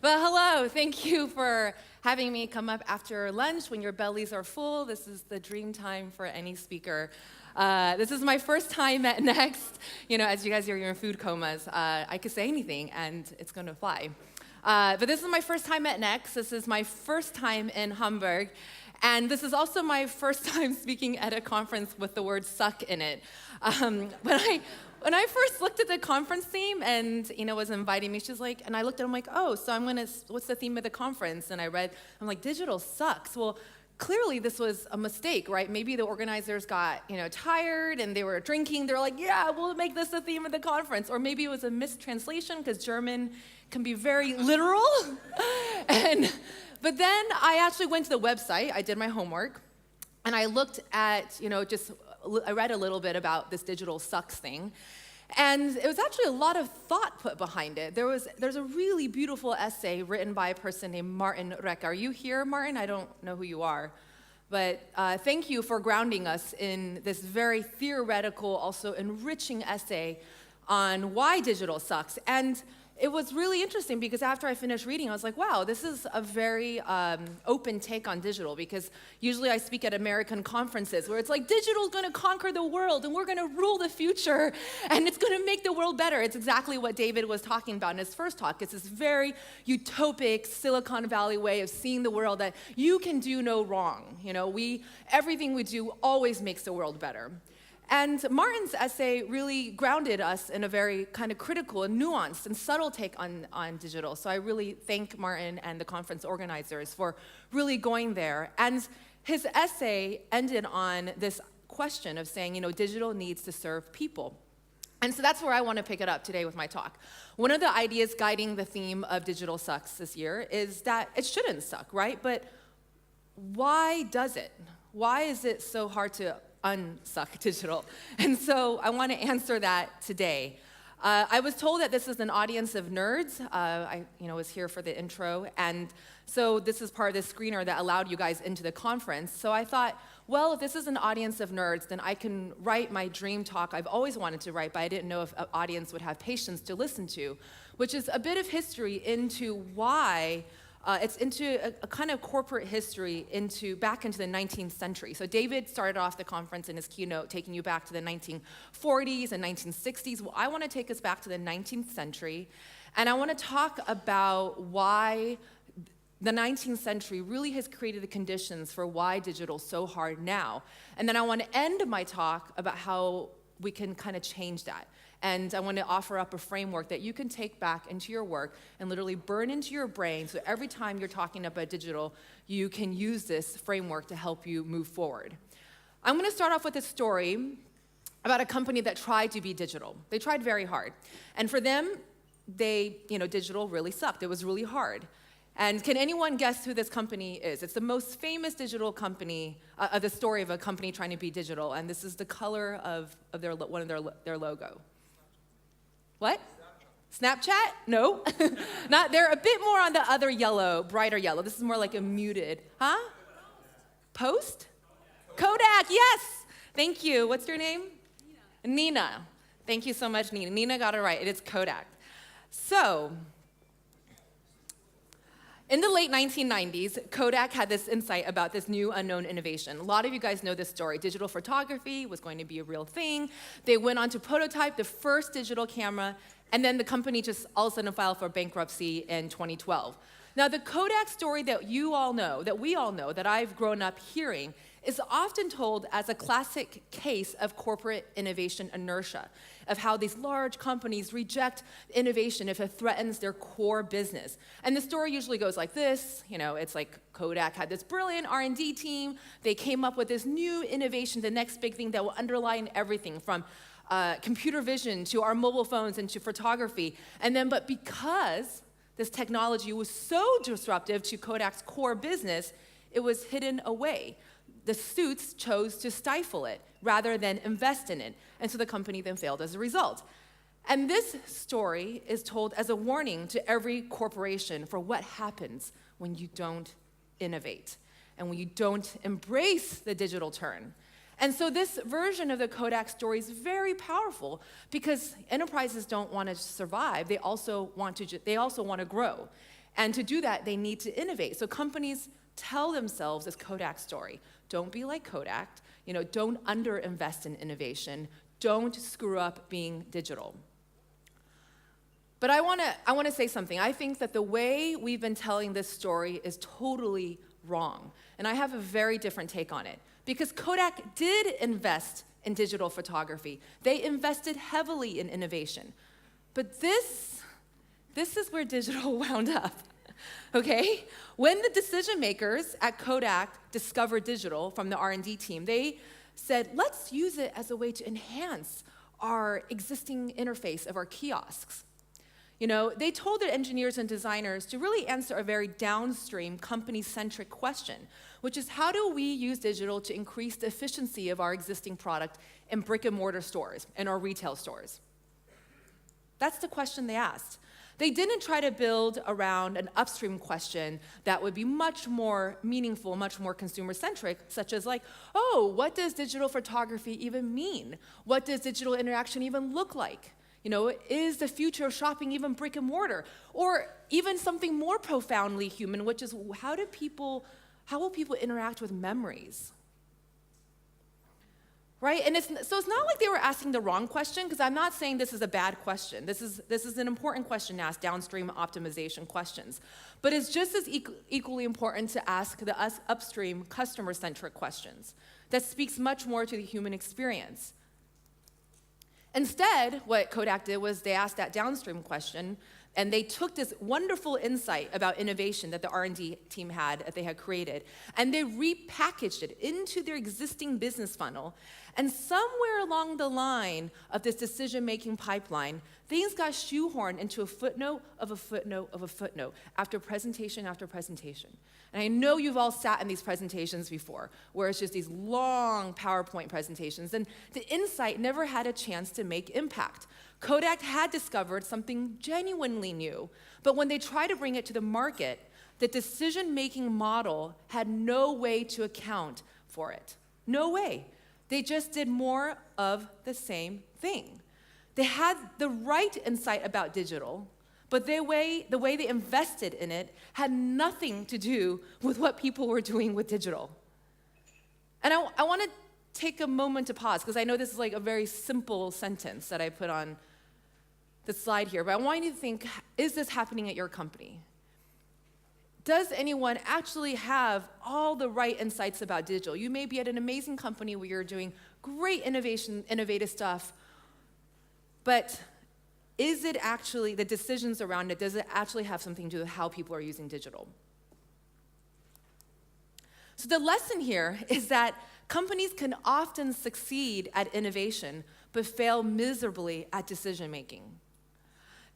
But hello, thank you for having me come up after lunch when your bellies are full. This is the dream time for any speaker. This is my first time at NEXT. You know, as you guys are in food comas, I could say anything and it's gonna fly. But this is my first time at NEXT. This is my first time in Hamburg. And this is also my first time speaking at a conference with the word suck in it. When I first looked at the conference theme and was inviting me, she's like, and I looked at it, I'm like, oh, so what's the theme of the conference? And I read, I'm like, digital sucks. Well, clearly this was a mistake, right? Maybe the organizers got tired and they were drinking. They're like, yeah, we'll make this the theme of the conference. Or maybe it was a mistranslation because German can be very literal. But then I actually went to the website, I did my homework, and I looked at, I read a little bit about this digital sucks thing, and it was actually a lot of thought put behind it. There's a really beautiful essay written by a person named Martin Reck. Are you here, Martin? I don't know who you are, but thank you for grounding us in this very theoretical, also enriching essay on why digital sucks. And it was really interesting because after I finished reading, I was like, wow, this is a very open take on digital, because usually I speak at American conferences where it's like, digital's gonna conquer the world and we're gonna rule the future and it's gonna make the world better. It's exactly what David was talking about in his first talk. It's this very utopic Silicon Valley way of seeing the world that you can do no wrong. Everything we do always makes the world better. And Martin's essay really grounded us in a very kind of critical and nuanced and subtle take on digital. So I really thank Martin and the conference organizers for really going there. And his essay ended on this question of saying, digital needs to serve people. And so that's where I want to pick it up today with my talk. One of the ideas guiding the theme of digital sucks this year is that it shouldn't suck, right? But why does it? Why is it so hard to unsuck digital? And so I want to answer that today. I was told that this is an audience of nerds. I was here for the intro, and so this is part of the screener that allowed you guys into the conference. So I thought, well, if this is an audience of nerds, then I can write my dream talk I've always wanted to write, but I didn't know if an audience would have patience to listen to, which is a bit of history into why it's into a kind of corporate history back into the 19th century. So David started off the conference in his keynote taking you back to the 1940s and 1960s. Well, I want to take us back to the 19th century, and I want to talk about why the 19th century really has created the conditions for why digital's so hard now. And then I want to end my talk about how we can kind of change that. And I want to offer up a framework that you can take back into your work and literally burn into your brain, so every time you're talking about digital, you can use this framework to help you move forward. I'm going to start off with a story about a company that tried to be digital. They tried very hard. And for them, digital really sucked. It was really hard. And can anyone guess who this company is? It's the most famous digital company, the story of a company trying to be digital, and this is the color of one of their logo. What? Snapchat? No. They're a bit more on the other yellow, brighter yellow. This is more like a muted. Huh? Post? Kodak, yes. Thank you. What's your name? Nina. Thank you so much, Nina. Nina got it right. It is Kodak. So, in the late 1990s, Kodak had this insight about this new unknown innovation. A lot of you guys know this story. Digital photography was going to be a real thing. They went on to prototype the first digital camera, and then the company just all of a sudden filed for bankruptcy in 2012. Now, the Kodak story that we all know, that I've grown up hearing, is often told as a classic case of corporate innovation inertia, of how these large companies reject innovation if it threatens their core business. And the story usually goes like this. It's like Kodak had this brilliant R&D team. They came up with this new innovation, the next big thing that will underline everything from computer vision to our mobile phones and to photography. But because this technology was so disruptive to Kodak's core business, it was hidden away. The suits chose to stifle it rather than invest in it. And so the company then failed as a result. And this story is told as a warning to every corporation for what happens when you don't innovate and when you don't embrace the digital turn. And so this version of the Kodak story is very powerful because enterprises don't want to survive. They also want to grow. And to do that, they need to innovate. So companies tell themselves this Kodak story. Don't be like Kodak. Don't underinvest in innovation. Don't screw up being digital. But I want to say something. I think that the way we've been telling this story is totally wrong. And I have a very different take on it. Because Kodak did invest in digital photography. They invested heavily in innovation. But this is where digital wound up, okay? When the decision makers at Kodak discovered digital from the R&D team, they said, let's use it as a way to enhance our existing interface of our kiosks. They told their engineers and designers to really answer a very downstream, company-centric question, which is how do we use digital to increase the efficiency of our existing product in brick-and-mortar stores, in our retail stores? That's the question they asked. They didn't try to build around an upstream question that would be much more meaningful, much more consumer-centric, such as like, oh, what does digital photography even mean? What does digital interaction even look like? Is the future of shopping even brick and mortar? Or even something more profoundly human, which is how will people interact with memories? Right? And so it's not like they were asking the wrong question, because I'm not saying this is a bad question. This is an important question to ask, downstream optimization questions. But it's just as equally important to ask the upstream customer-centric questions that speaks much more to the human experience. Instead, what Kodak did was they asked that downstream question, and they took this wonderful insight about innovation that the R&D team had, that they had created, and they repackaged it into their existing business funnel. And somewhere along the line of this decision-making pipeline, things got shoehorned into a footnote of a footnote of a footnote after presentation after presentation. And I know you've all sat in these presentations before, where it's just these long PowerPoint presentations, and the insight never had a chance to make impact. Kodak had discovered something genuinely new, but when they tried to bring it to the market, the decision-making model had no way to account for it. No way. They just did more of the same thing. They had the right insight about digital, but the way they invested in it had nothing to do with what people were doing with digital. And I want to take a moment to pause, because I know this is like a very simple sentence that I put on the slide here, but I want you to think, is this happening at your company? Does anyone actually have all the right insights about digital? You may be at an amazing company where you're doing great innovative stuff, but is it actually, the decisions around it, does it actually have something to do with how people are using digital? So the lesson here is that companies can often succeed at innovation, but fail miserably at decision making.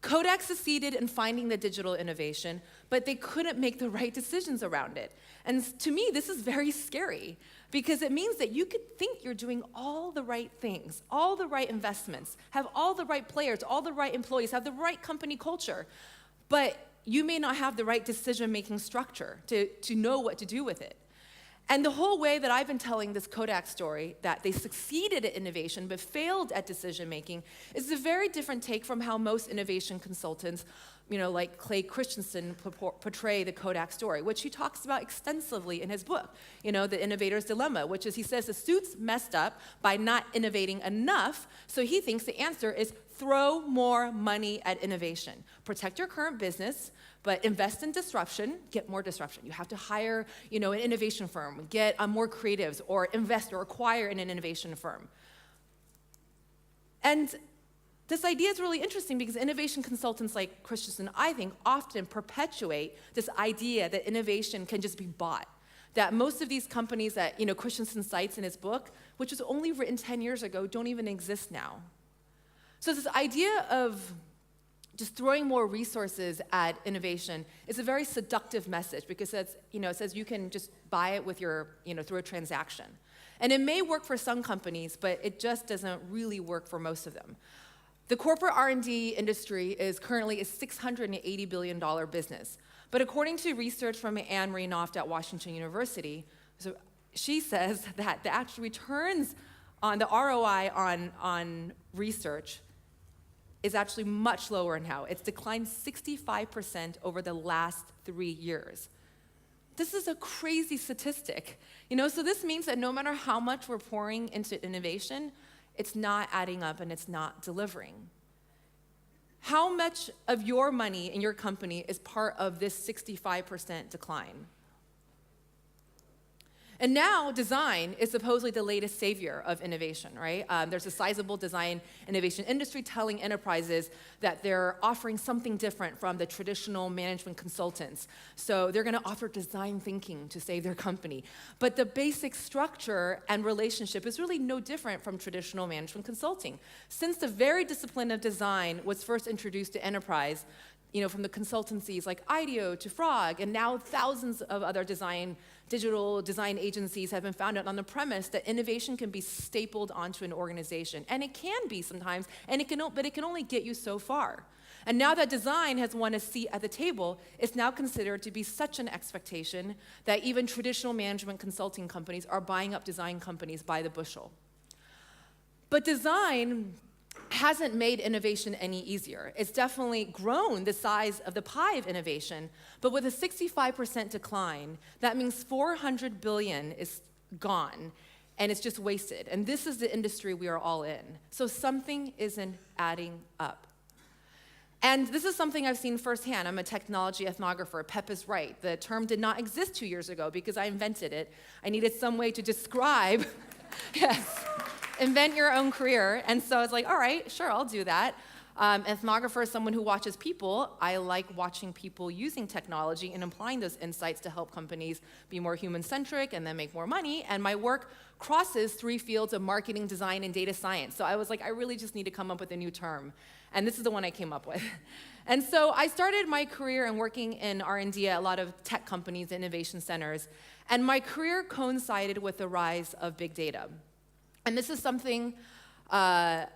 Kodak succeeded in finding the digital innovation, but they couldn't make the right decisions around it. And to me, this is very scary, because it means that you could think you're doing all the right things, all the right investments, have all the right players, all the right employees, have the right company culture, but you may not have the right decision-making structure to know what to do with it. And the whole way that I've been telling this Kodak story, that they succeeded at innovation but failed at decision-making, is a very different take from how most innovation consultants, like Clay Christensen, portray the Kodak story, which he talks about extensively in his book, The Innovator's Dilemma, which is, he says, the suit's messed up by not innovating enough, so he thinks the answer is throw more money at innovation. Protect your current business, but invest in disruption, get more disruption. You have to hire, an innovation firm, get more creatives, or invest or acquire in an innovation firm. And this idea is really interesting because innovation consultants like Christensen, I think, often perpetuate this idea that innovation can just be bought. That most of these companies that Christensen cites in his book, which was only written 10 years ago, don't even exist now. So this idea of just throwing more resources at innovation is a very seductive message, because it says you can just buy it with your, through a transaction. And it may work for some companies, but it just doesn't really work for most of them. The corporate R&D industry is currently a $680 billion business. But according to research from Anne-Marie Noft at Washington University, so she says that the actual returns on the ROI on research is actually much lower now. It's declined 65% over the last 3 years. This is a crazy statistic. So this means that no matter how much we're pouring into innovation, it's not adding up and it's not delivering. How much of your money in your company is part of this 65% decline? And now design is supposedly the latest savior of innovation, right? There's a sizable design innovation industry telling enterprises that they're offering something different from the traditional management consultants. So they're going to offer design thinking to save their company. But the basic structure and relationship is really no different from traditional management consulting. Since the very discipline of design was first introduced to enterprise, from the consultancies like IDEO to Frog, and now thousands of other digital design agencies have been founded on the premise that innovation can be stapled onto an organization. And it can be sometimes, but it can only get you so far. And now that design has won a seat at the table, it's now considered to be such an expectation that even traditional management consulting companies are buying up design companies by the bushel. But design hasn't made innovation any easier. It's definitely grown the size of the pie of innovation, but with a 65% decline, that means $400 billion is gone, and it's just wasted. And this is the industry we are all in. So something isn't adding up. And this is something I've seen firsthand. I'm a technology ethnographer. Pep is right. The term did not exist 2 years ago because I invented it. I needed some way to describe, yes, invent your own career. And so I was like, all right, sure, I'll do that. Ethnographer is someone who watches people. I like watching people using technology and applying those insights to help companies be more human-centric and then make more money. And my work crosses 3 fields of marketing, design, and data science. So I was like, I really just need to come up with a new term. And this is the one I came up with. And so I started my career in working in R&D at a lot of tech companies, innovation centers. And my career coincided with the rise of big data. And this is something I've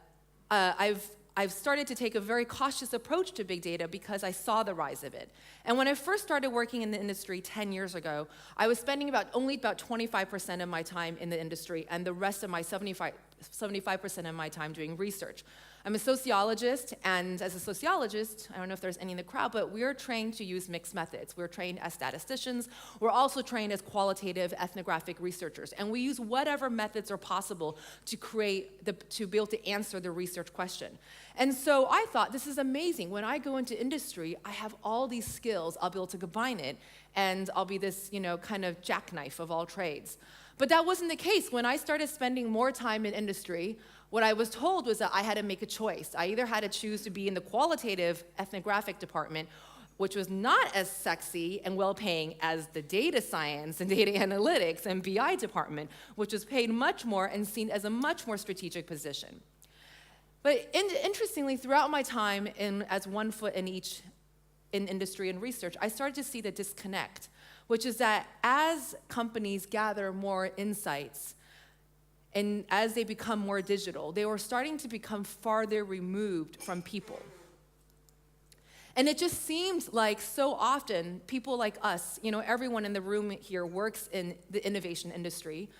started to take a very cautious approach to big data because I saw the rise of it. And when I first started working in the industry 10 years ago, I was spending only about 25% of my time in the industry and the rest of my 75% of my time doing research. I'm a sociologist, and as a sociologist, I don't know if there's any in the crowd, but we're trained to use mixed methods. We're trained as statisticians. We're also trained as qualitative ethnographic researchers, and we use whatever methods are possible to be able to answer the research question. And so I thought, this is amazing. When I go into industry, I have all these skills. I'll be able to combine it, and I'll be this, kind of jackknife of all trades. But that wasn't the case. When I started spending more time in industry, what I was told was that I had to make a choice. I either had to choose to be in the qualitative ethnographic department, which was not as sexy and well-paying as the data science and data analytics and BI department, which was paid much more and seen as a much more strategic position. But interestingly, throughout my time as one foot in industry and research, I started to see the disconnect, which is that as companies gather more insights, and as they become more digital, they were starting to become farther removed from people. And it just seemed like so often, people like us, everyone in the room here works in the innovation industry,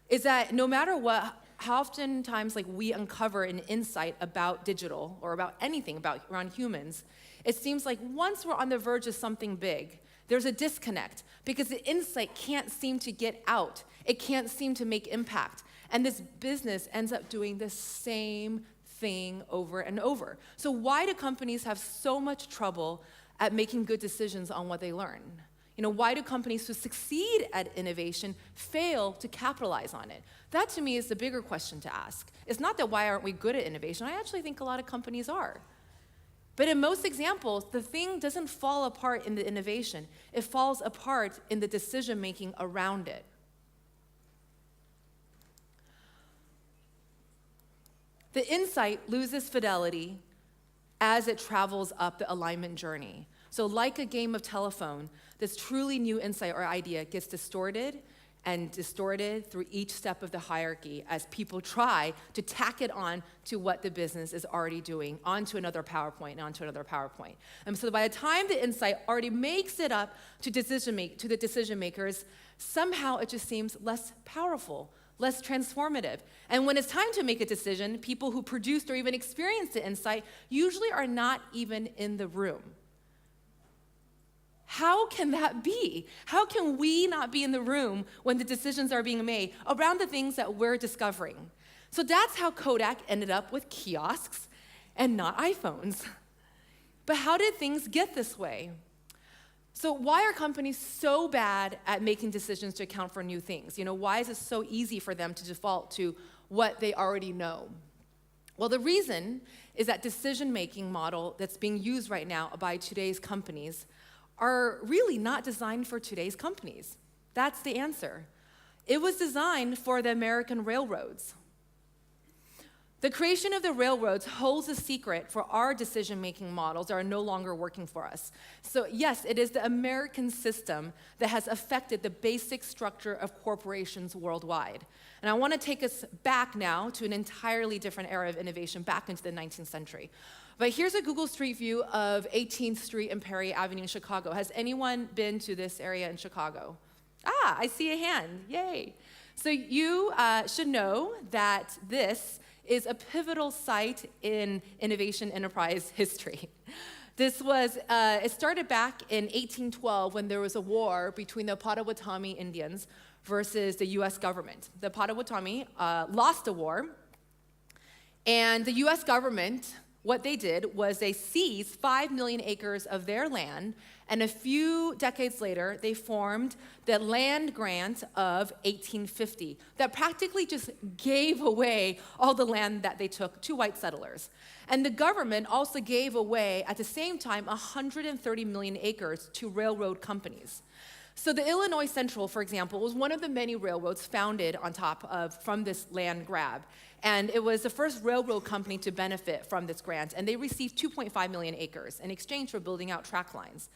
is that no matter what, how oftentimes we uncover an insight about digital or about anything around humans, it seems like once we're on the verge of something big, there's a disconnect because the insight can't seem to get out. It can't seem to make impact. And this business ends up doing the same thing over and over. So why do companies have so much trouble at making good decisions on what they learn? Why do companies who succeed at innovation fail to capitalize on it? That to me is the bigger question to ask. It's not that why aren't we good at innovation? I actually think a lot of companies are. But in most examples, the thing doesn't fall apart in the innovation. It falls apart in the decision-making around it. The insight loses fidelity as it travels up the alignment journey. So like a game of telephone, this truly new insight or idea gets distorted through each step of the hierarchy as people try to tack it on to what the business is already doing, onto another PowerPoint and onto another PowerPoint. And so by the time the insight already makes it up to the decision makers, somehow it just seems less powerful, less transformative. And when it's time to make a decision, people who produced or even experienced the insight usually are not even in the room. How can that be? How can we not be in the room when the decisions are being made around the things that we're discovering? So that's how Kodak ended up with kiosks and not iPhones. But how did things get this way? So why are companies so bad at making decisions to account for new things? Why is it so easy for them to default to what they already know? Well, the reason is that decision-making model that's being used right now by today's companies are really not designed for today's companies. That's the answer. It was designed for the American railroads. The creation of the railroads holds a secret for our decision-making models that are no longer working for us. So yes, it is the American system that has affected the basic structure of corporations worldwide. And I want to take us back now to an entirely different era of innovation, back into the 19th century. But here's a Google Street View of 18th Street and Perry Avenue in Chicago. Has anyone been to this area in Chicago? I see a hand, yay. So you should know that this is a pivotal site in innovation enterprise history. It started back in 1812 when there was a war between the Potawatomi Indians versus the US government. The Potawatomi lost the war, and the US government, what they did was they seized 5 million acres of their land, and a few decades later, they formed the land grant of 1850 that practically just gave away all the land that they took to white settlers. And the government also gave away, at the same time, 130 million acres to railroad companies. So the Illinois Central, for example, was one of the many railroads founded from this land grab. And it was the first railroad company to benefit from this grant, and they received 2.5 million acres in exchange for building out track lines.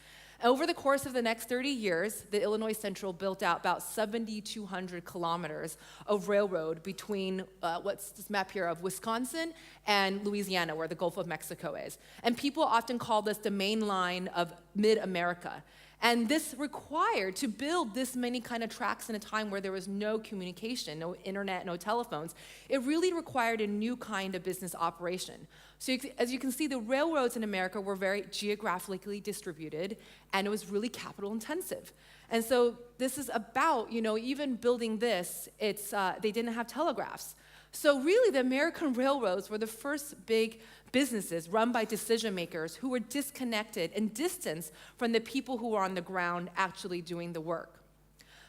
Over the course of the next 30 years, the Illinois Central built out about 7,200 kilometers of railroad between what's this map here of Wisconsin and Louisiana, where the Gulf of Mexico is. And people often call this the main line of mid-America. And this required, to build this many kind of tracks in a time where there was no communication, no internet, no telephones, it really required a new kind of business operation. So as you can see, the railroads in America were very geographically distributed, and it was really capital intensive. And so this is about, even building this, they didn't have telegraphs. So really, the American railroads were the first big businesses run by decision makers who were disconnected and distanced from the people who were on the ground actually doing the work.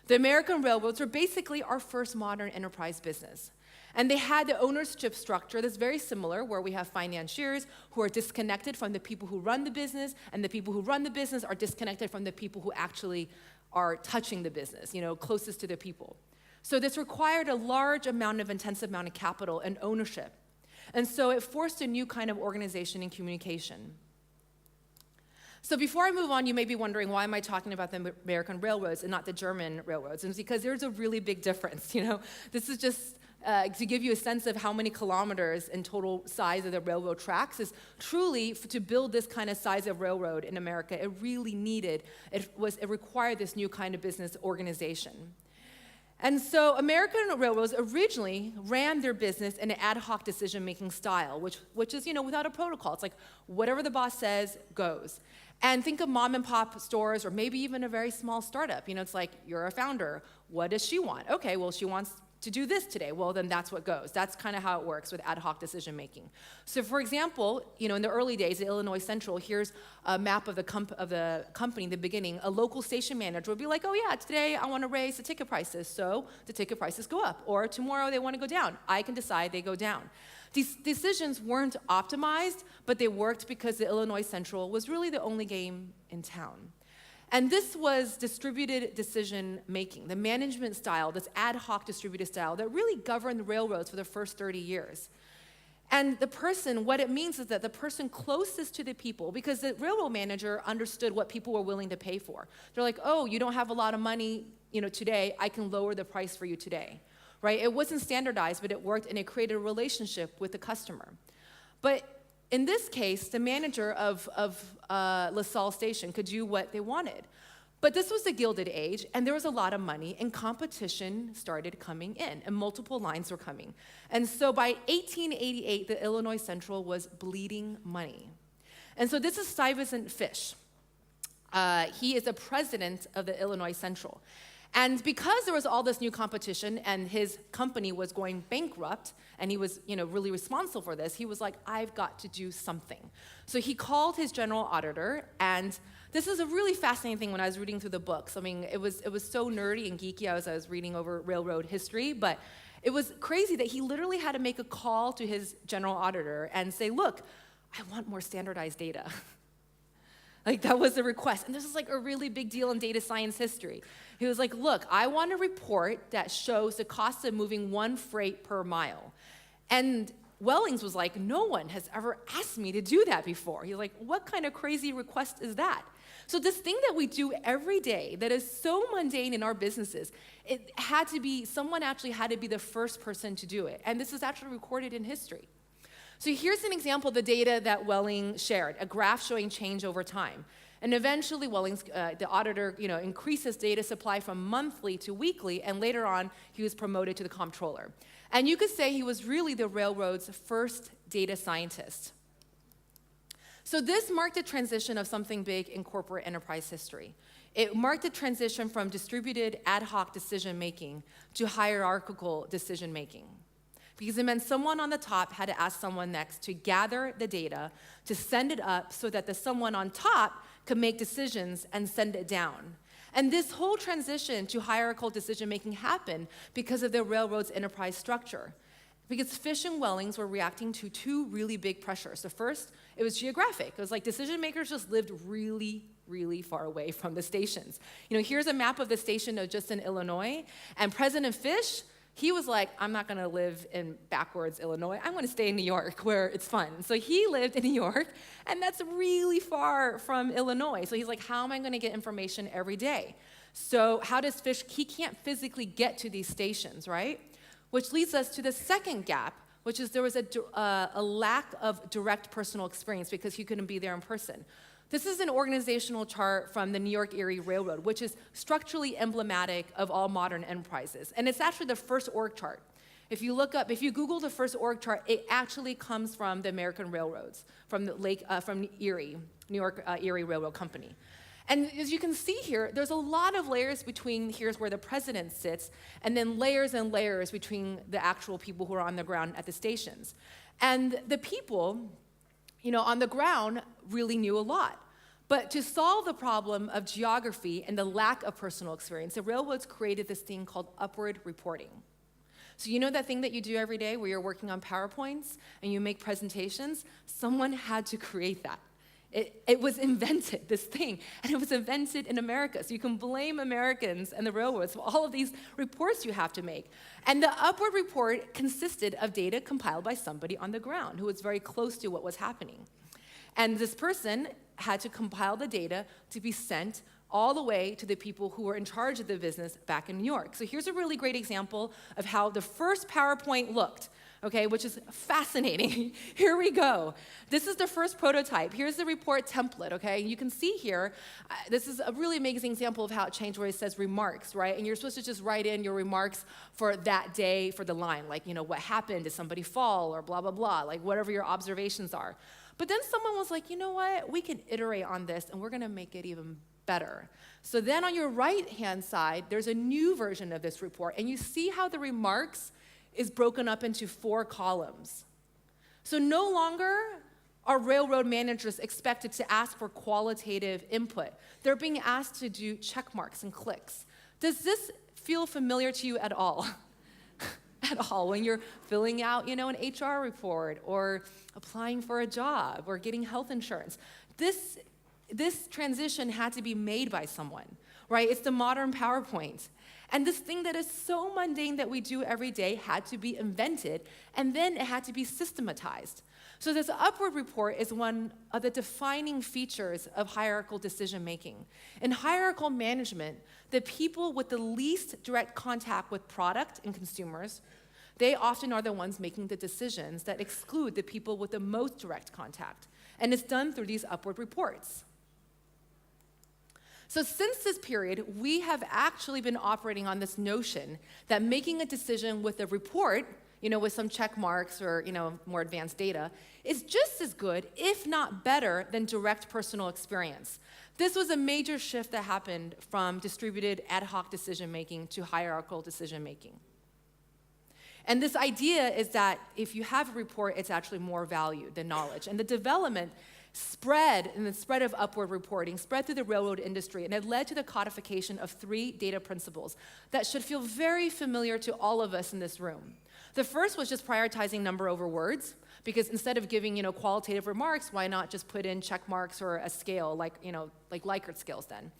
The American railroads were basically our first modern enterprise business. And they had the ownership structure that's very similar, where we have financiers who are disconnected from the people who run the business, and the people who run the business are disconnected from the people who actually are touching the business, closest to the people. So this required a large amount of intensive amount of capital and ownership. And so it forced a new kind of organization and communication. So before I move on, you may be wondering, why am I talking about the American railroads and not the German railroads? And it's because there's a really big difference. This is just to give you a sense of how many kilometers in total size of the railroad tracks is truly, to build this kind of size of railroad in America, it required this new kind of business organization. And so American railroads originally ran their business in an ad hoc decision-making style, which is, without a protocol. It's like whatever the boss says goes. And think of mom and pop stores, or maybe even a very small startup. It's like, you're a founder. What does she want? Okay, well, she wants to do this today. Well, then that's what goes. That's kind of how it works with ad hoc decision making. So for example, in the early days at Illinois Central, here's a map of the company in the beginning. A local station manager would be like, oh yeah, today I want to raise the ticket prices, so the ticket prices go up. Or tomorrow they want to go down. I can decide they go down. These decisions weren't optimized, but they worked because the Illinois Central was really the only game in town. And this was distributed decision making, the management style, this ad hoc distributed style that really governed the railroads for the first 30 years. And what it means is that the person closest to the people, because the railroad manager understood what people were willing to pay for. They're like, oh, you don't have a lot of money, today, I can lower the price for you today, right? It wasn't standardized, but it worked, and it created a relationship with the customer. But in this case, the manager of LaSalle Station could do what they wanted. But this was the Gilded Age, and there was a lot of money, and competition started coming in, and multiple lines were coming. And so by 1888, the Illinois Central was bleeding money. And so this is Stuyvesant Fish. He is the president of the Illinois Central. And because there was all this new competition and his company was going bankrupt, and he was, really responsible for this, he was like, I've got to do something. So he called his general auditor, and this is a really fascinating thing when I was reading through the books. I mean, it was so nerdy and geeky as I was reading over railroad history, but it was crazy that he literally had to make a call to his general auditor and say, look, I want more standardized data. Like, that was the request. And this is like a really big deal in data science history. He was like, look, I want a report that shows the cost of moving one freight per mile. And Wellings was like, no one has ever asked me to do that before. He's like, what kind of crazy request is that? So this thing that we do every day that is so mundane in our businesses, someone actually had to be the first person to do it. And this is actually recorded in history. So here's an example of the data that Welling shared, a graph showing change over time. And eventually Welling's, the auditor, increased his data supply from monthly to weekly, and later on, he was promoted to the comptroller. And you could say he was really the railroad's first data scientist. So this marked a transition of something big in corporate enterprise history. It marked a transition from distributed ad hoc decision-making to hierarchical decision-making. Because it meant someone on the top had to ask someone next to gather the data, to send it up so that the someone on top could make decisions and send it down. And this whole transition to hierarchical decision-making happened because of the railroad's enterprise structure. Because Fish and Wellings were reacting to two really big pressures. The first, it was geographic. It was like decision makers just lived really, really far away from the stations. Here's a map of the station just in Illinois, and President Fish, he was like, I'm not gonna live in backwards Illinois. I'm gonna stay in New York where it's fun. So he lived in New York, and that's really far from Illinois. So he's like, how am I gonna get information every day? So how does Fish, he can't physically get to these stations, right? Which leads us to the second gap, which is there was a lack of direct personal experience because he couldn't be there in person. This is an organizational chart from the New York Erie Railroad, which is structurally emblematic of all modern enterprises. And it's actually the first org chart. If you Google the first org chart, it actually comes from the American Railroads, from Erie, New York Erie Railroad Company. And as you can see here, there's a lot of layers between here's where the president sits, and then layers and layers between the actual people who are on the ground at the stations. And the people, on the ground really knew a lot. But to solve the problem of geography and the lack of personal experience, the railroads created this thing called upward reporting. So that thing that you do every day where you're working on PowerPoints and you make presentations? Someone had to create that. It was invented, this thing, and it was invented in America. So you can blame Americans and the railroads for all of these reports you have to make. And the upward report consisted of data compiled by somebody on the ground who was very close to what was happening. And this person had to compile the data to be sent all the way to the people who were in charge of the business back in New York. So here's a really great example of how the first PowerPoint looked. Okay, which is fascinating. Here we go. This is the first prototype. Here's the report template, okay? You can see here, this is a really amazing example of how it changed where it says remarks, right? And you're supposed to just write in your remarks for that day for the line, like, what happened? Did somebody fall or blah, blah, blah, like whatever your observations are. But then someone was like, you know what? We can iterate on this and we're gonna make it even better. So then on your right-hand side, there's a new version of this report, and you see how the remarks is broken up into 4 columns. So no longer are railroad managers expected to ask for qualitative input. They're being asked to do check marks and clicks. Does this feel familiar to you at all? At all, when you're filling out, an HR report or applying for a job or getting health insurance? This transition had to be made by someone, right? It's the modern PowerPoint. And this thing that is so mundane that we do every day had to be invented, and then it had to be systematized. So this upward report is one of the defining features of hierarchical decision-making. In hierarchical management, the people with the least direct contact with product and consumers, they often are the ones making the decisions that exclude the people with the most direct contact. And it's done through these upward reports. So since this period, we have actually been operating on this notion that making a decision with a report, with some check marks or, more advanced data, is just as good, if not better, than direct personal experience. This was a major shift that happened from distributed ad hoc decision-making to hierarchical decision-making. And this idea is that if you have a report, it's actually more valued than knowledge. And the development spread, and the spread of upward reporting spread through the railroad industry, and it led to the codification of 3 data principles that should feel very familiar to all of us in this room. The first was just prioritizing number over words, because instead of giving, qualitative remarks, why not just put in check marks or a scale, like Likert scales then.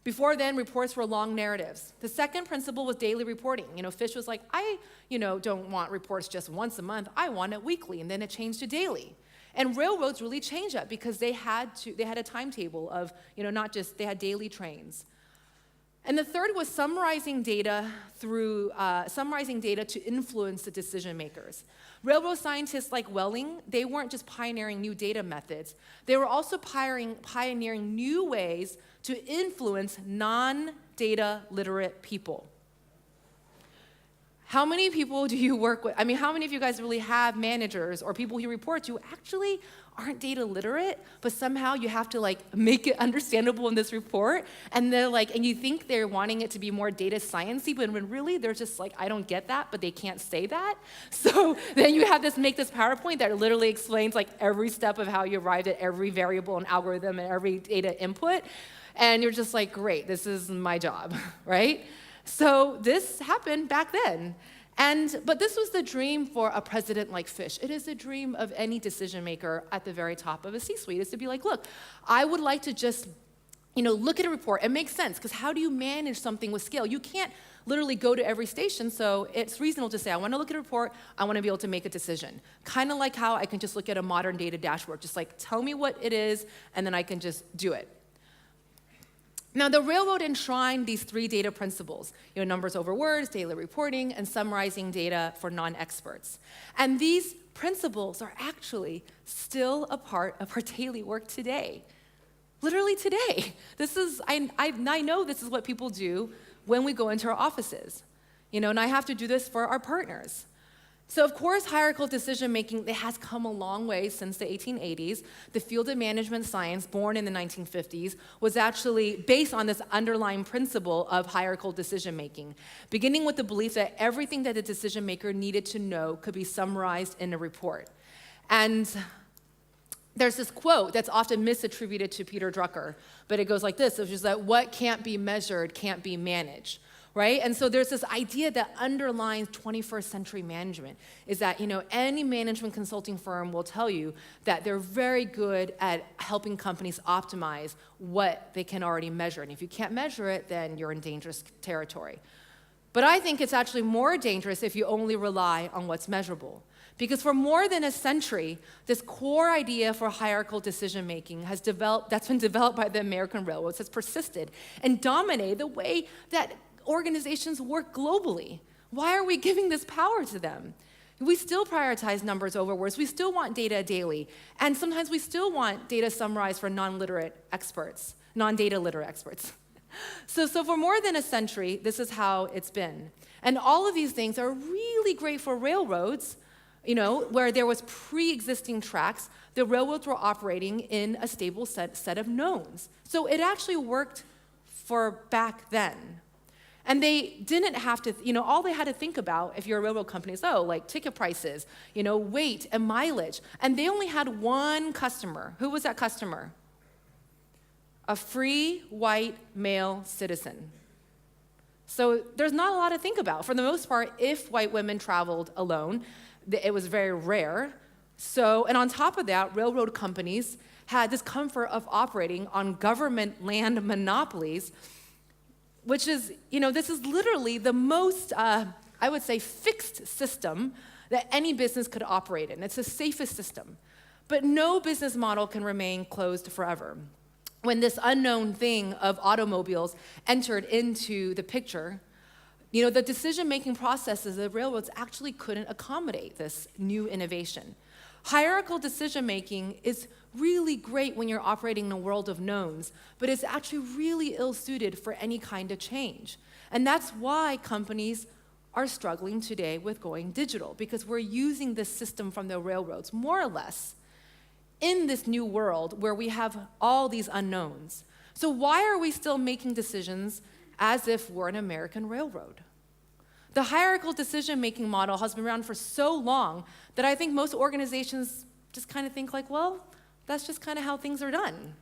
Before then, reports were long narratives. The second principle was daily reporting. Fish was like, I, don't want reports just once a month, I want it weekly, and then it changed to daily. And railroads really changed that because they had a timetable of, they had daily trains. And the third was summarizing data to influence the decision makers. Railroad scientists like Welling, they weren't just pioneering new data methods, they were also pioneering new ways to influence non-data literate people. How many people do you work with? How many of you guys really have managers or people you report to actually aren't data literate, but somehow you have to make it understandable in this report, and they're and you think they're wanting it to be more data sciencey, but when really they're just I don't get that, but they can't say that. So then you have make this PowerPoint that literally explains every step of how you arrived at every variable and algorithm and every data input, and you're just great, this is my job, right? So this happened back then. But this was the dream for a president like Fish. It is the dream of any decision maker at the very top of a C-suite, is to be look, I would like to just, look at a report. It makes sense, because how do you manage something with scale? You can't literally go to every station, so it's reasonable to say, I want to look at a report, I want to be able to make a decision. Kind of like how I can just look at a modern data dashboard, just tell me what it is, and then I can just do it. Now, the railroad enshrined these 3 data principles, numbers over words, daily reporting, and summarizing data for non-experts. And these principles are actually still a part of our daily work today. Literally today. I know this is what people do when we go into our offices, and I have to do this for our partners. So of course, hierarchical decision-making, it has come a long way since the 1880s. The field of management science, born in the 1950s, was actually based on this underlying principle of hierarchical decision-making, beginning with the belief that everything that a decision-maker needed to know could be summarized in a report. And there's this quote that's often misattributed to Peter Drucker, but it goes like this, which is that what can't be measured can't be managed. Right? And so there's this idea that underlines 21st century management is that, any management consulting firm will tell you that they're very good at helping companies optimize what they can already measure. And if you can't measure it, then you're in dangerous territory. But I think it's actually more dangerous if you only rely on what's measurable. Because for more than a century, this core idea for hierarchical decision-making that's been developed by the American railroads, has persisted and dominated the way that organizations work globally. Why are we giving this power to them? We still prioritize numbers over words. We still want data daily. And sometimes we still want data summarized for non-data literate experts. So for more than a century, this is how it's been. And all of these things are really great for railroads, where there was pre-existing tracks. The railroads were operating in a stable set of knowns. So it actually worked for back then. And they didn't have to, all they had to think about, if you're a railroad company, is, ticket prices, weight and mileage. And they only had one customer. Who was that customer? A free, white, male citizen. So there's not a lot to think about. For the most part, if white women traveled alone, it was very rare. And on top of that, railroad companies had this comfort of operating on government land monopolies, which is, this is literally the most, I would say, fixed system that any business could operate in. It's the safest system. But no business model can remain closed forever. When this unknown thing of automobiles entered into the picture, the decision-making processes of railroads actually couldn't accommodate this new innovation. Hierarchical decision-making is really great when you're operating in a world of knowns, but it's actually really ill-suited for any kind of change. And that's why companies are struggling today with going digital, because we're using this system from the railroads, more or less, in this new world where we have all these unknowns. So why are we still making decisions as if we're an American railroad? The hierarchical decision-making model has been around for so long that I think most organizations just kind of think like, well, that's just kind of how things are done.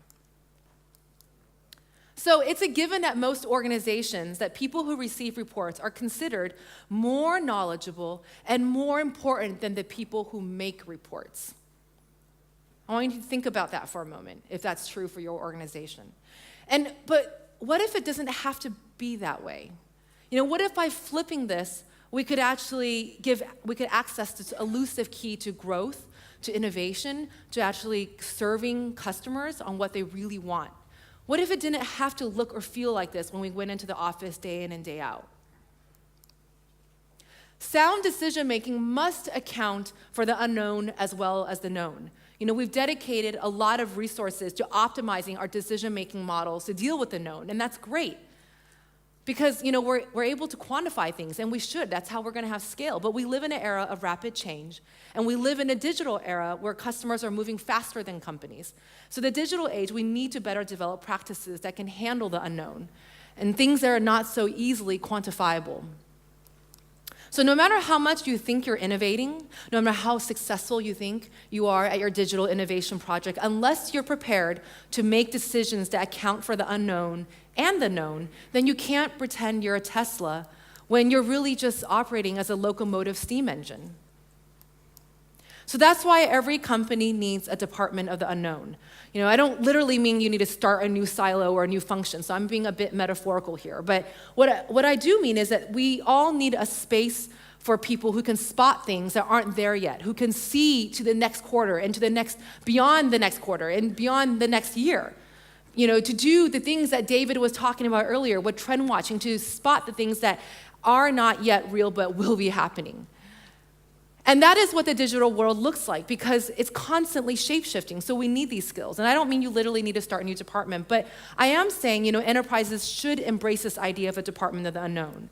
So it's a given at most organizations that people who receive reports are considered more knowledgeable and more important than the people who make reports. I want you to think about that for a moment, if that's true for your organization. But what if it doesn't have to be that way? What if by flipping this, we could actually access this elusive key to growth, to innovation, to actually serving customers on what they really want? What if it didn't have to look or feel like this when we went into the office day in and day out? Sound decision-making must account for the unknown as well as the known. We've dedicated a lot of resources to optimizing our decision-making models to deal with the known, and that's great. Because we're able to quantify things, and we should. That's how we're going to have scale. But we live in an era of rapid change, and we live in a digital era where customers are moving faster than companies. So the digital age, we need to better develop practices that can handle the unknown and things that are not so easily quantifiable. So no matter how much you think you're innovating, no matter how successful you think you are at your digital innovation project, unless you're prepared to make decisions that account for the unknown and the known, then you can't pretend you're a Tesla when you're really just operating as a locomotive steam engine. So that's why every company needs a department of the unknown. I don't literally mean you need to start a new silo or a new function, so I'm being a bit metaphorical here. But what I do mean is that we all need a space for people who can spot things that aren't there yet, who can see to the next quarter and to the next, beyond the next quarter and beyond the next year. To do the things that David was talking about earlier with trend watching, to spot the things that are not yet real but will be happening. And that is what the digital world looks like, because it's constantly shape-shifting, so we need these skills. And I don't mean you literally need to start a new department, but I am saying, enterprises should embrace this idea of a department of the unknown,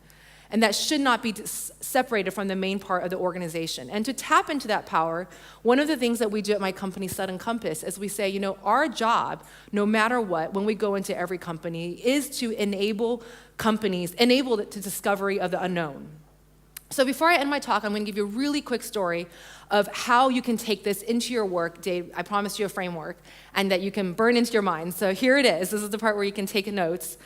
and that should not be separated from the main part of the organization. And to tap into that power, one of the things that we do at my company, Sudden Compass, is we say, our job, no matter what, when we go into every company, is to enable the discovery of the unknown. So before I end my talk, I'm going to give you a really quick story of how you can take this into your work. Dave, I promised you a framework, and that you can burn into your mind. So here it is. This is the part where you can take notes.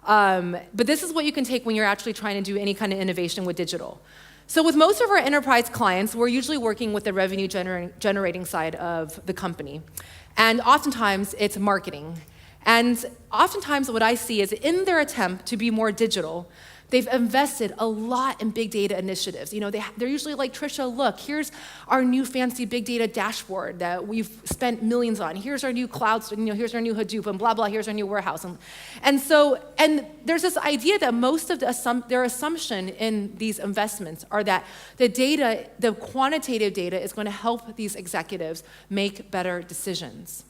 But this is what you can take when you're actually trying to do any kind of innovation with digital. So with most of our enterprise clients, we're usually working with the revenue generating side of the company. And oftentimes, it's marketing. And oftentimes, what I see is in their attempt to be more digital, they've invested a lot in big data initiatives. They're usually like, Tricia, look, here's our new fancy big data dashboard that we've spent millions on. Here's our new cloud, here's our new Hadoop, and blah, blah, here's our new warehouse. And there's this idea that most of their assumption in these investments are that the quantitative data is going to help these executives make better decisions.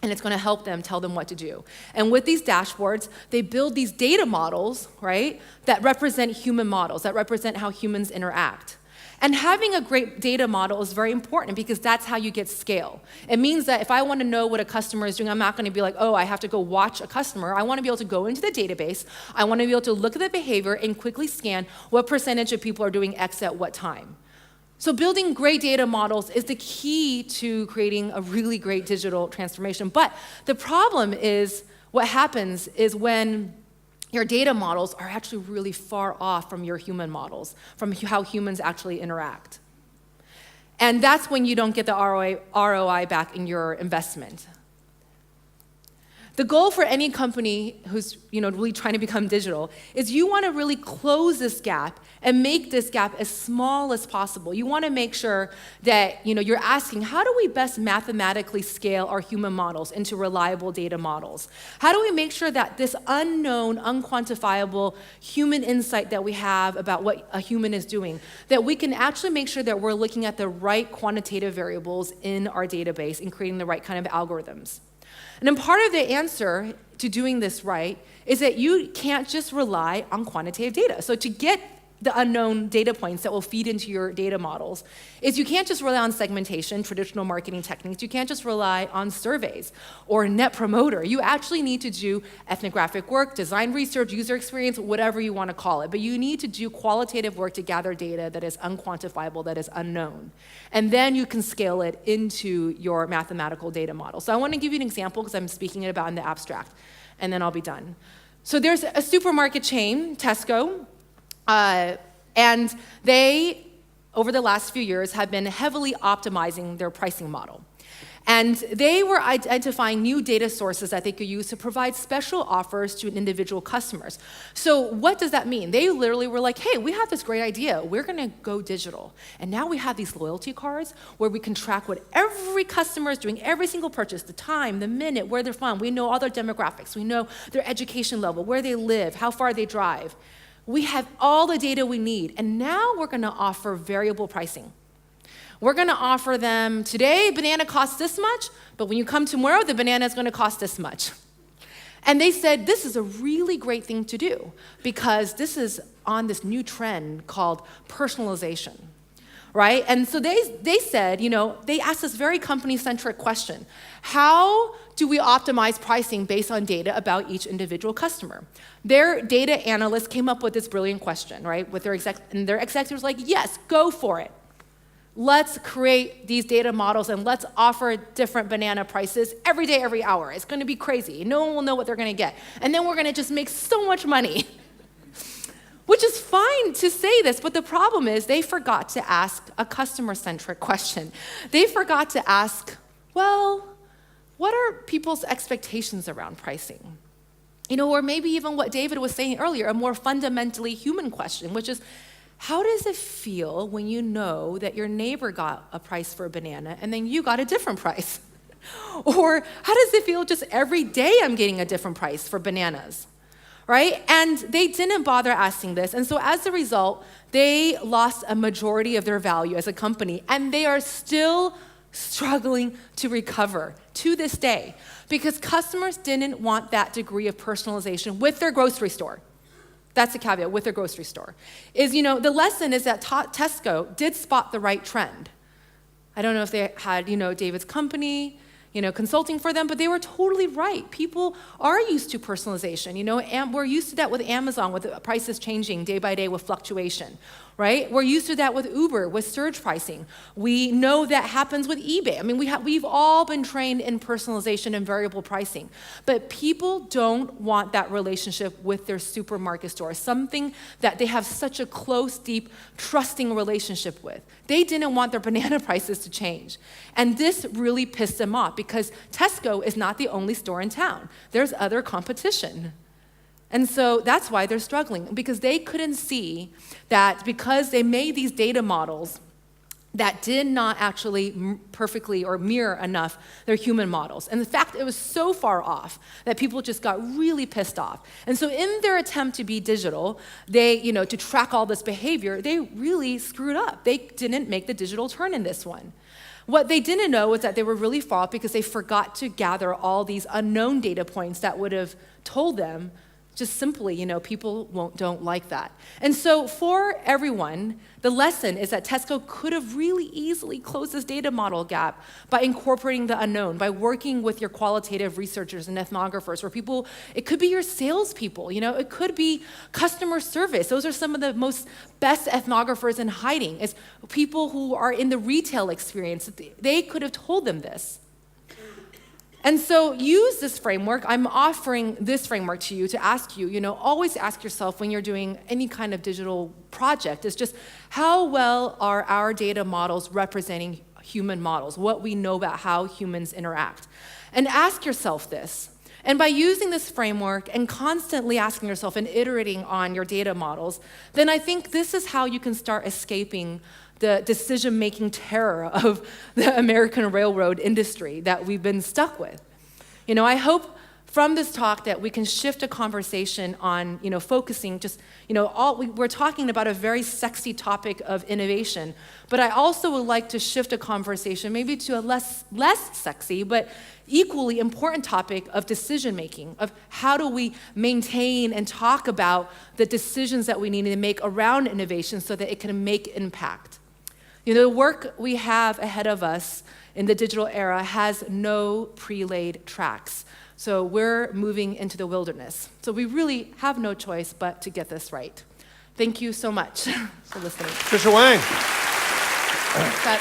And it's going to help them, tell them what to do. And with these dashboards, they build these data models, right, that represent human models, that represent how humans interact. And having a great data model is very important, because that's how you get scale. It means that if I want to know what a customer is doing, I'm not going to be like, oh, I have to go watch a customer. I want to be able to go into the database. I want to be able to look at the behavior and quickly scan what percentage of people are doing X at what time. So building great data models is the key to creating a really great digital transformation. But the problem is, what happens is when your data models are actually really far off from your human models, from how humans actually interact. And that's when you don't get the ROI back in your investment. The goal for any company who's really trying to become digital is you want to really close this gap and make this gap as small as possible. You want to make sure that you're asking, how do we best mathematically scale our human models into reliable data models? How do we make sure that this unknown, unquantifiable human insight that we have about what a human is doing, that we can actually make sure that we're looking at the right quantitative variables in our database and creating the right kind of algorithms? And then part of the answer to doing this right is that you can't just rely on quantitative data. So to get the unknown data points that will feed into your data models is you can't just rely on segmentation, traditional marketing techniques. You can't just rely on surveys or net promoter. You actually need to do ethnographic work, design research, user experience, whatever you want to call it. But you need to do qualitative work to gather data that is unquantifiable, that is unknown. And then you can scale it into your mathematical data model. So I want to give you an example because I'm speaking about in the abstract, and then I'll be done. So there's a supermarket chain, Tesco, and they, over the last few years, have been heavily optimizing their pricing model. And they were identifying new data sources that they could use to provide special offers to individual customers. So what does that mean? They literally were like, hey, we have this great idea. We're going to go digital. And now we have these loyalty cards where we can track what every customer is doing, every single purchase, the time, the minute, where they're from. We know all their demographics. We know their education level, where they live, how far they drive. We have all the data we need, and now we're going to offer variable pricing. We're going to offer them, today, banana costs this much, but when you come tomorrow, the banana is going to cost this much. And they said, this is a really great thing to do, because this is on this new trend called personalization, right? And so they said, they asked this very company-centric question. How do we optimize pricing based on data about each individual customer? Their data analysts came up with this brilliant question, right? With their executives like, yes, go for it. Let's create these data models and let's offer different banana prices every day, every hour. It's going to be crazy. No one will know what they're going to get. And then we're going to just make so much money. Which is fine to say this, but the problem is they forgot to ask a customer-centric question. They forgot to ask, well, what are people's expectations around pricing? Or maybe even what David was saying earlier, a more fundamentally human question, which is, how does it feel when you know that your neighbor got a price for a banana and then you got a different price? Or how does it feel just every day I'm getting a different price for bananas, right? And they didn't bother asking this. And so as a result, they lost a majority of their value as a company, and they are still struggling to recover to this day because customers didn't want that degree of personalization with their grocery store. That's the caveat, with their grocery store. The lesson is that Tesco did spot the right trend. I don't know if they had, David's company, consulting for them, but they were totally right. People are used to personalization, and we're used to that with Amazon, with the prices changing day by day with fluctuation, right? We're used to that with Uber, with surge pricing. We know that happens with eBay. I mean, we've all been trained in personalization and variable pricing, but people don't want that relationship with their supermarket store, something that they have such a close, deep, trusting relationship with. They didn't want their banana prices to change. And this really pissed them off because Tesco is not the only store in town. There's other competition. And so that's why they're struggling, because they couldn't see that because they made these data models that did not actually perfectly or mirror enough their human models. And in fact, it was so far off that people just got really pissed off. And so in their attempt to be digital, they, to track all this behavior, they really screwed up. They didn't make the digital turn in this one. What they didn't know was that they were really far off because they forgot to gather all these unknown data points that would have told them just simply, people don't like that. And so for everyone, the lesson is that Tesco could have really easily closed this data model gap by incorporating the unknown, by working with your qualitative researchers and ethnographers, where people, it could be your salespeople, it could be customer service. Those are some of the most best ethnographers in hiding, is people who are in the retail experience. They could have told them this. And so use this framework. I'm offering this framework to you to ask you, always ask yourself when you're doing any kind of digital project, is just how well are our data models representing human models, what we know about how humans interact. And ask yourself this, And by using this framework and constantly asking yourself and iterating on your data models, then I think this is how you can start escaping the decision-making terror of the American railroad industry that we've been stuck with. I hope from this talk that we can shift a conversation on, focusing just, we're talking about a very sexy topic of innovation, but I also would like to shift a conversation maybe to a less sexy, but equally important topic of decision-making, of how do we maintain and talk about the decisions that we need to make around innovation so that it can make impact. The work we have ahead of us in the digital era has no pre-laid tracks. So we're moving into the wilderness. So we really have no choice but to get this right. Thank you so much for listening. Tricia Wang. But